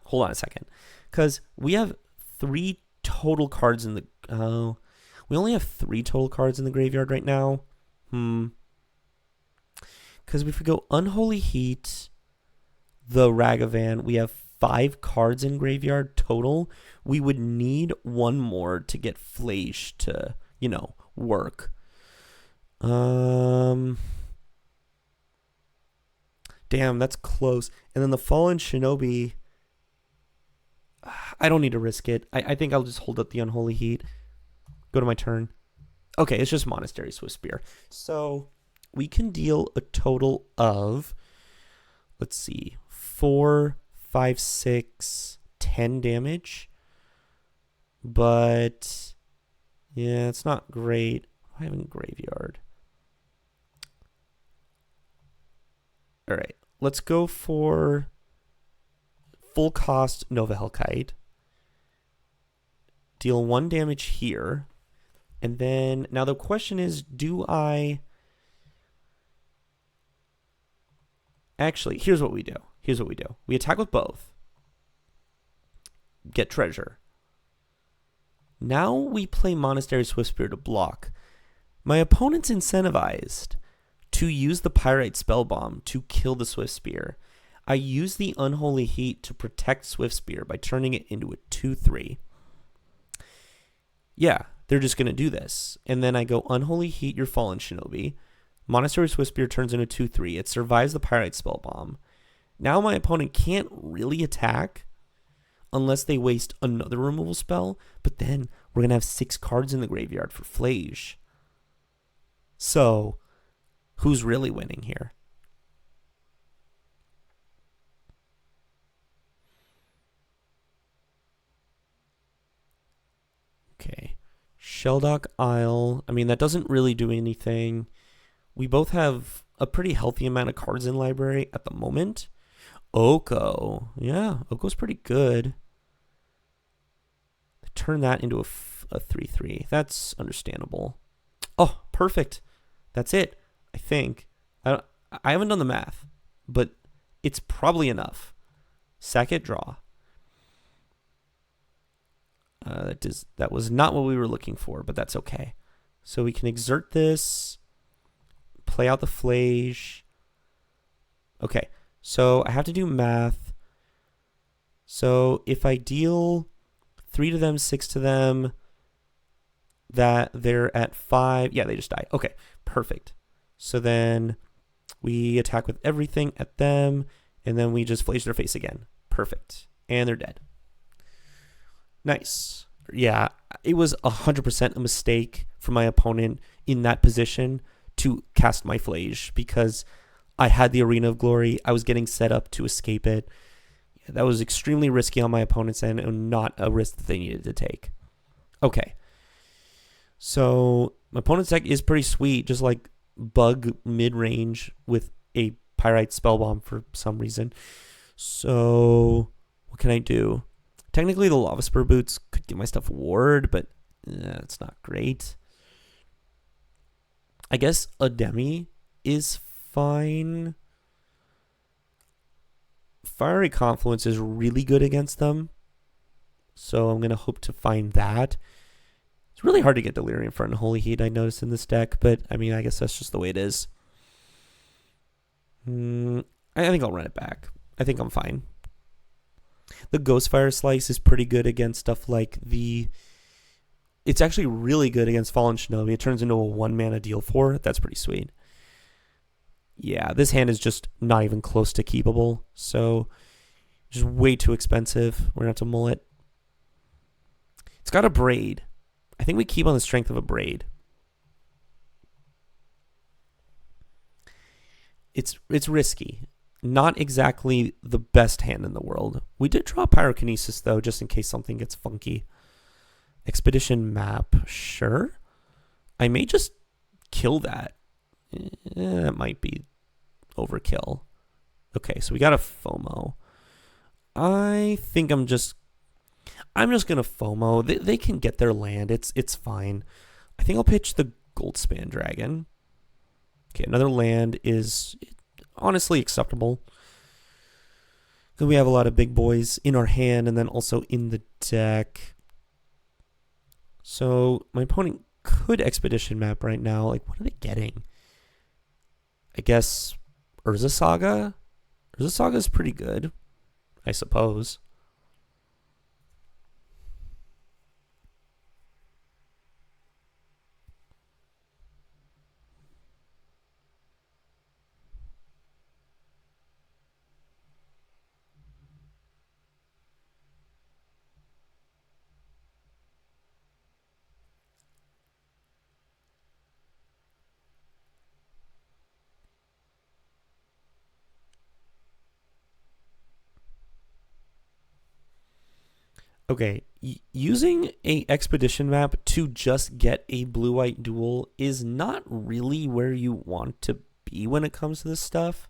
Hold on a second. Because we have 3 total cards in the... we only have 3 total cards in the graveyard right now. Because if we go Unholy Heat, the Ragavan, we have 5 cards in graveyard total. We would need 1 more to get Flash to, work. Damn, that's close. And then the Fallen Shinobi, I don't need to risk it. I think I'll just hold up the Unholy Heat. Go to my turn. Okay, it's just Monastery Swiftspear. So we can deal a total of, let's see, 4, 5, 6, 10 damage. But yeah, it's not great. I have a graveyard. All right, let's go for full cost Nova Hellkite. Deal 1 damage here. And then, now the question is, do I... Actually, here's what we do. We attack with both. Get treasure. Now we play Monastery Swiftspear to block. My opponent's incentivized to use the Pyrite Spell Bomb to kill the Swiftspear. I use the Unholy Heat to protect Swiftspear by turning it into a 2/3. Yeah, they're just going to do this. And then I go Unholy Heat your Fallen Shinobi. Monastery Swiftspear turns into 2/3. It survives the Pyrite Spell Bomb. Now my opponent can't really attack unless they waste another removal spell. But then we're going to have 6 cards in the graveyard for Flash. So, who's really winning here? Okay. Sheldock Isle. I mean, that doesn't really do anything. We both have a pretty healthy amount of cards in library at the moment. Oko. Yeah, Oko's pretty good. Turn that into a 3/3. That's understandable. Oh, perfect. That's it, I think. I haven't done the math, but it's probably enough. Sack it, draw. That was not what we were looking for, but that's okay. So we can exert this, play out the Flash. Okay, so I have to do math. So if I deal 3 to them, 6 to them, that they're at 5. Yeah, they just died. Okay, perfect. So then we attack with everything at them, and then we just Flash their face again. Perfect. And they're dead. Nice. Yeah, it was 100% a mistake for my opponent in that position to cast my Flash because I had the Arena of Glory. I was getting set up to escape it. That was extremely risky on my opponent's end and not a risk that they needed to take. Okay. So my opponent's deck is pretty sweet, just like bug mid-range with a Pyrite Spellbomb for some reason. So what can I do? Technically, the Lava Spur Boots could give my stuff ward, but it's not great. I guess a Demi is fine. Fiery Confluence is really good against them, so I'm going to hope to find that. It's really hard to get Delirium for Unholy Heat, I noticed in this deck, but I mean, I guess that's just the way it is. I think I'll run it back. I think I'm fine. The Ghostfire Slice is pretty good against stuff like the... It's actually really good against Fallen Shinobi. It turns into a 1-mana deal 4. That's pretty sweet. Yeah, this hand is just not even close to keepable, so just way too expensive. We're going to have to mull it. It's got a Braid. I think we keep on the strength of a Braid. It's risky. Not exactly the best hand in the world. We did draw Pyrokinesis, though, just in case something gets funky. Expedition Map, sure. I may just kill that. That might be overkill. Okay, so we got a FOMO. I think I'm just going to FOMO. They can get their land. It's fine. I think I'll pitch the Goldspan Dragon. Okay, another land is honestly acceptable. Because we have a lot of big boys in our hand and then also in the deck. So my opponent could Expedition Map right now. Like, what are they getting? I guess Urza Saga? Urza Saga is pretty good, I suppose. Okay, using a expedition map to just get a blue-white duel is not really where you want to be when it comes to this stuff.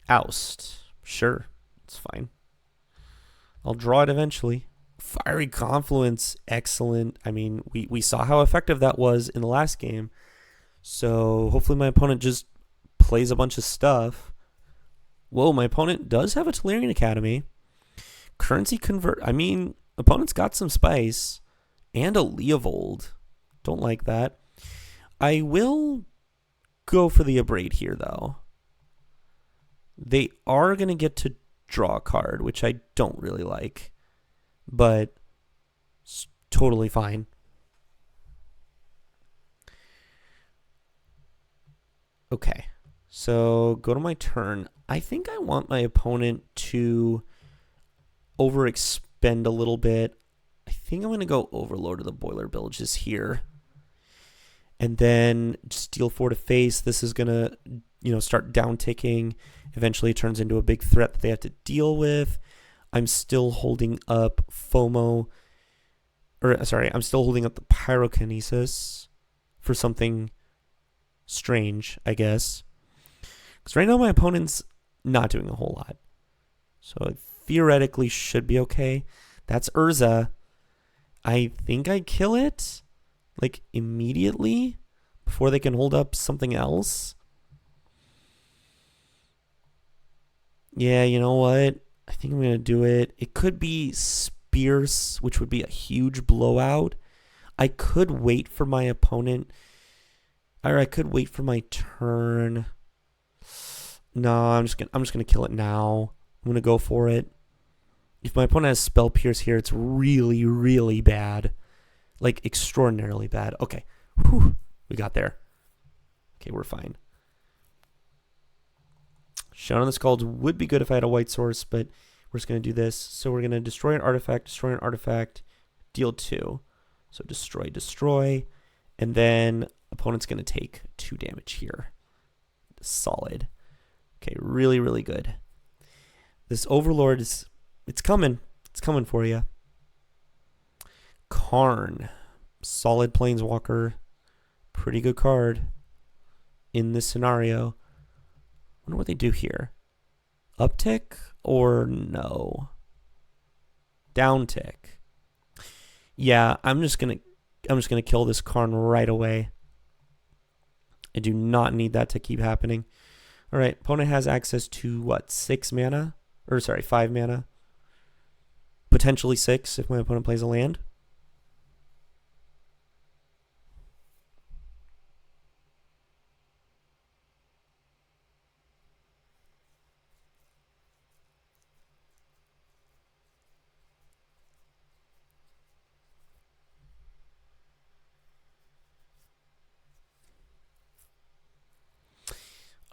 Oust. Sure, it's fine. I'll draw it eventually. Fiery Confluence, excellent. I mean, we saw how effective that was in the last game. So hopefully my opponent just plays a bunch of stuff. Whoa, my opponent does have a Tolarian Academy. Currency convert. I mean, opponent's got some spice. And a Leovold. Don't like that. I will go for the Abrade here, though. They are going to get to draw a card, which I don't really like. But it's totally fine. Okay. So go to my turn. I think I want my opponent to overexpend a little bit. I think I'm going to go Overlord of the Boiler Bilges here. And then just deal 4 to face. This is going to, start down ticking. Eventually it turns into a big threat that they have to deal with. I'm still holding up FOMO. I'm still holding up the Pyrokinesis for something strange, I guess. Because right now my opponent's not doing a whole lot. So it theoretically should be okay. That's Urza. I think I kill it, like, immediately before they can hold up something else. Yeah, you know what? I think I'm going to do it. It could be Spears, which would be a huge blowout. I could wait for my opponent. Or I could wait for my turn. No, I'm just gonna kill it now. I'm gonna go for it. If my opponent has Spell Pierce here, it's really, really bad. Like, extraordinarily bad. Okay. Whew. We got there. Okay, we're fine. Shown on the Scald would be good if I had a white source, but we're just going to do this. So we're going to destroy an artifact, deal 2. So destroy, and then opponent's going to take 2 damage here. Solid. Okay, really, really good. This Overlord is, it's coming. It's coming for you. Karn. Solid Planeswalker. Pretty good card in this scenario. I wonder what they do here. Uptick or no? Downtick. Yeah, I'm just gonna kill this Karn right away. I do not need that to keep happening. All right, opponent has access to what? 5 mana? Potentially 6 if my opponent plays a land.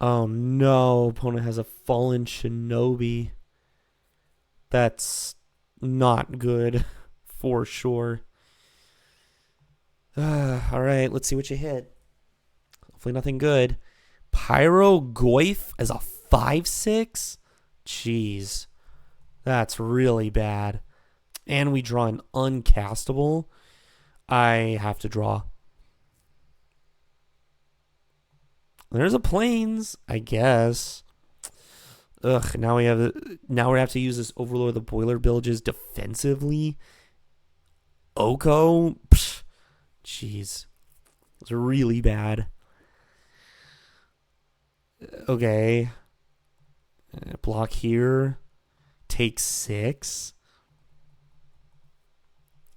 Oh no, opponent has a Fallen Shinobi. That's not good for sure. All right, let's see what you hit. Hopefully nothing good. Pyrogoyf as a 5/6? Jeez. That's really bad. And we draw an uncastable. I have to draw. There's a Plains, I guess. Ugh, now we have to use this Overlord of the Boiler Bilges defensively. Oko? Psh, jeez. It's really bad. Okay. Block here. Take 6.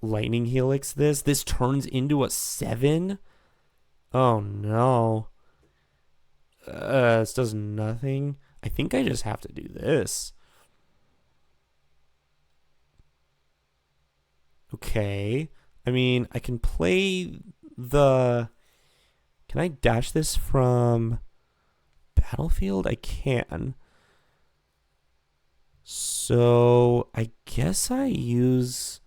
Lightning Helix this. This turns into a 7. Oh no. This does nothing. I think I just have to do this. Okay. I mean, I can play the... Can I dash this from battlefield? I can. So I guess I use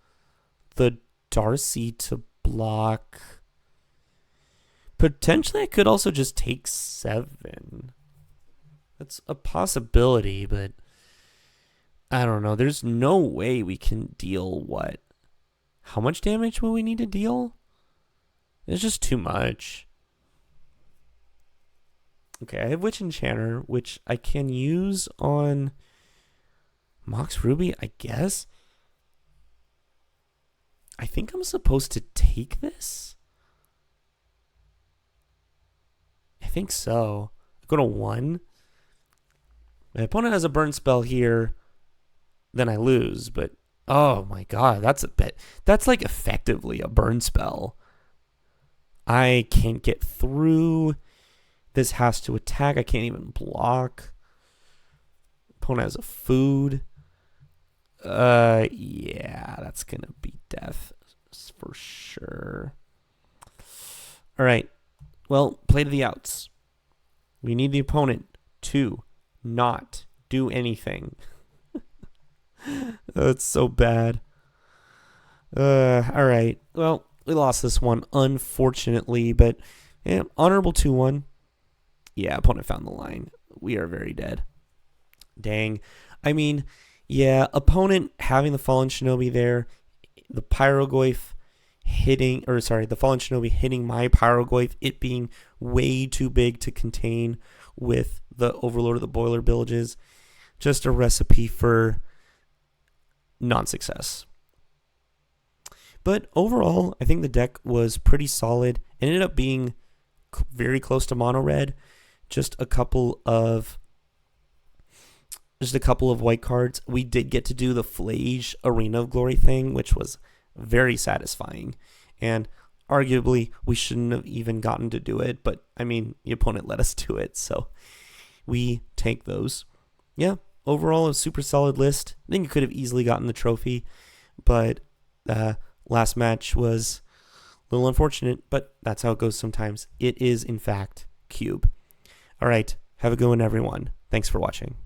the Darcy to block. Potentially I could also just take 7. That's a possibility, but I don't know. There's no way we can deal what? How much damage will we need to deal? It's just too much. Okay, I have Witch Enchanter, which I can use on Mox Ruby, I guess. I think I'm supposed to take this? I think so. I go to 1. My opponent has a burn spell here. Then I lose, but oh my god, that's a bit. That's like effectively a burn spell. I can't get through. This has to attack. I can't even block. Opponent has a food. Yeah, that's gonna be death for sure. All right. Well, play to the outs. We need the opponent to not do anything. That's so bad. All right. Well, we lost this one, unfortunately, but yeah, honorable 2-1. Yeah, opponent found the line. We are very dead. Dang. I mean, yeah, opponent having the Fallen Shinobi there, the Pyrogoyf hitting, or sorry, the Fallen Shinobi hitting my Pyrogoyf, it being way too big to contain with the Overlord of the Boiler Villages. Just a recipe for non-success. But overall, I think the deck was pretty solid. It ended up being very close to mono red. Just a couple of white cards. We did get to do the Flage Arena of Glory thing, which was very satisfying. And arguably, we shouldn't have even gotten to do it. But, I mean, the opponent let us do it. So, we take those. Yeah, overall, a super solid list. I think you could have easily gotten the trophy. But, last match was a little unfortunate. But that's how it goes sometimes. It is, in fact, Cube. All right. Have a good one, everyone. Thanks for watching.